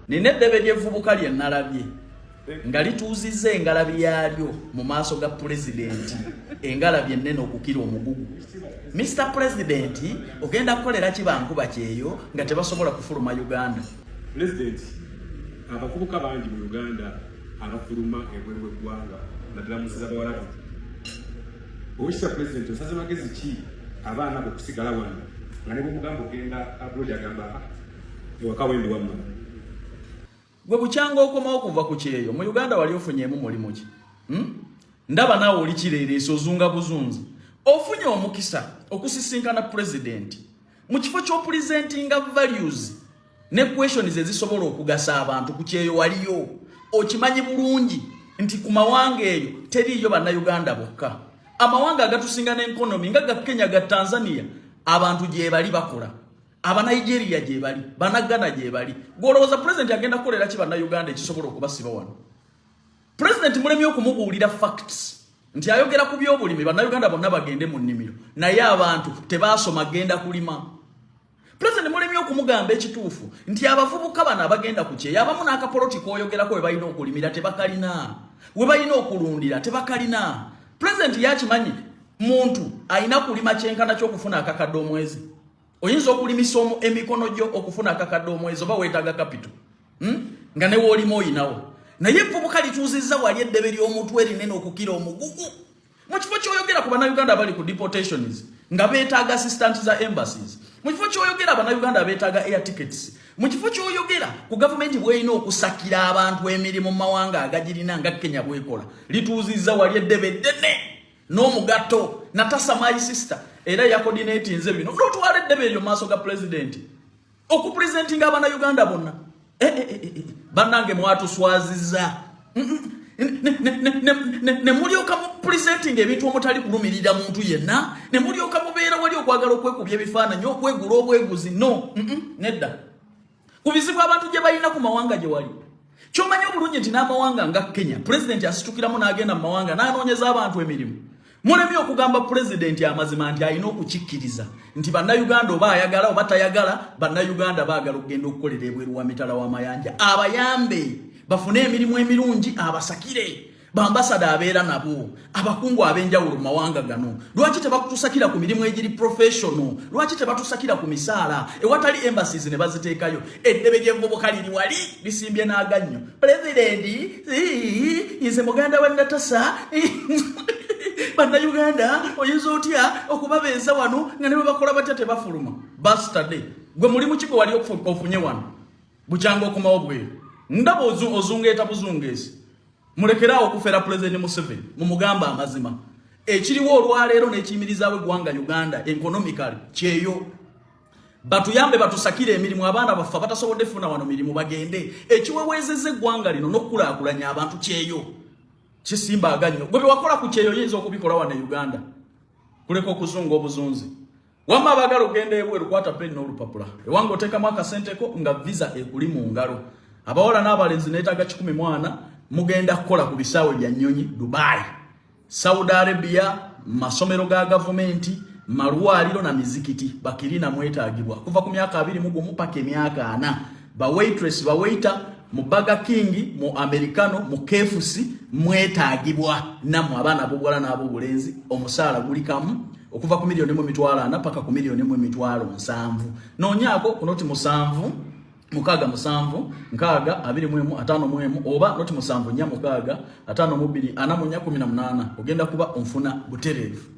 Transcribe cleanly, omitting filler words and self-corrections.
nine eddebe ly'evvubuka lye nalabye nga lituuzizza engalabi yalyo mu maaso ga pulezidenti engalabi ennene okukira omugugu. Mr. President ogenda kukolera kibankuba kyeyo nga tebasobola kufuluma Uganda. President abavubuka bangi mu Uganda abafuluma ebweru w'eggwanga naddala mu nseza bawalabu. Owekitiibwa President osaze magezi ki abaana okusigala wano nga ne bw'omugamba ogenda abroad agamba ewaka wendi wamma. Gwe bukyanga okomawo okuva ku kyeyo mu Uganda wali ofunyeemu mulimu ki? Ndaba naawe oli kireereese ozunga buzunzi. Ofunye omukisa okusisinkana President mu kifo ky'opresentinga values ne questions ezisobola okugasa abantu ku kyeyo waliyo. Okimanyi bulungi nti ku mawanga eyo teriyo bannayuganda bokka. Amawanga agatusinga n'ekonomi nga ga Kenya ga Tanzania abantu gye bali bakola. Aba Nigeria gye bali, Banagana gye bali. Gwolowooza President agenda kukolera ki bannayuganda ekisobola okubasiba wano? President mulemi okumubuulira facts nti ayogera ku by'obulimi bannayuganda bonna bagende mu nnimiro naye abantu tebaasoma genda kulima. President mulemi okumugamba ekituufu nti abavubuka bano abagenda ku kyeyo abamu n'akapoloti k'oyogerako we balina okulimira tebakalina, we balina okulundira tebakalina. President yakimanyi muntu alina kulima kyenkana ky'okufuna akakadde omwezi. Oyinza okulimisa emikono gyo okufuna akakadde omwezi oba weetaaga capital nga ne woolima oyinawo. Naye evvubuka lituuzizza wali eddebe ly'omutwe erinene okukira omugugu mu kifo ky'oyogera ku bannayuganda abali ku deportations nga beetaaga assistant za embassies, mu kifo ky'oyogera bannayuganda beetaaga air tickets, mu kifo ky'oyogera ku gavumenti bw'erina okusakira abantu emirimu mu mawanga agagirina nga Kenya bw'ekola. Lituuzizza wali eddebe ddene n'omugato Natasha my sister era yacoordinatinze bino n'otwala eddebe eryo maaso ga President okupresentinga abannayuganda bonna. Bannange mwatuswazizza ne mulyoka mu presenting ebintu omutali kulumirira muntu yenna, ne mulyoka mubeera wali okwagala okwekubya ebifaananyi okwegula obweguzi. No, nedda ku bizibu abantu gye balina ku mawanga gye wali. Kyomanyi obulungi nti n'amawanga nga Kenya President asitukiramu n'agenda mu mawanga n'anoonyeza abantu emirimu. Mulemi okugamba President amazima nti alina okukikkiriza nti bannayuganda oba ayagala oba tayagala bannayuganda baagala okugenda okukolera ebweru wa mitala w'amayanja. Abayambe bafune emirimu emirungi, abasakire bambasada abeera nabo, abakungu ab'enjawulo mu mawanga gano. Lwaki tebakutusakira ku mirimu egiri professional? Lwaki tebatusakira ku misaala ewatali embassies ne baziteekayo? Eddebe ly'envubuka liri wali lisimbye n'agannyo. President nze muganda wa Natasha bannayuganda oyinza otya okubabeeza wano nga ne bwe bakola batya tebafuluma? Bastard gwe mulimu ki gwe wali ofunye wano bukyanga okumawo bweru? Ndaba ozungeeta buzungeesi. Mulekeraawo okufera President Museveni mumugamba amazima. Ekiriwo olwaleero n'ekiyimirizaawo eggwanga Uganda economically kyeyo. Batuyambe batusakire emirimu, abaana baffe batasobodde funa wano mirimu bagende. Ekiweweezezza eggwanga lino n'okulaakulanya abantu kyeyo. Kisimba aganyo gwe wakola ku kyeyo yinza okubikola wano Uganda. Kuleka okuzunga obuzunzi. Wamma abagala ogenda ebweru kwata pen n'olupapula ewange oteekamu akasenteko nga visa ekuli mu ngalo. Abawala n'abalenzi neetaaga 10 mwana mugenda kukola ku bisaawe bya Nnyonyi Dubai, Saudi Arabia, masomero ga gavumenti, malwaliro na mizikiti bakirina mwetaagibwa kuva ku myaka 21 paka emyaka 4. Ba waitress ba waiter mu Burger King mu Americano mu KFC mwetaagibwa namwe abaana b'obuwala n'ab'obulenzi. Omusaala guli kamu okuva ku $1,400,000 paka ku $1,700,000. Noonyaako ku noti 7 mukaaga 7 nkaaga 21 51 oba noti 7 nya mukaaga 52 4 18 ogenda kuba onfuna butereevu.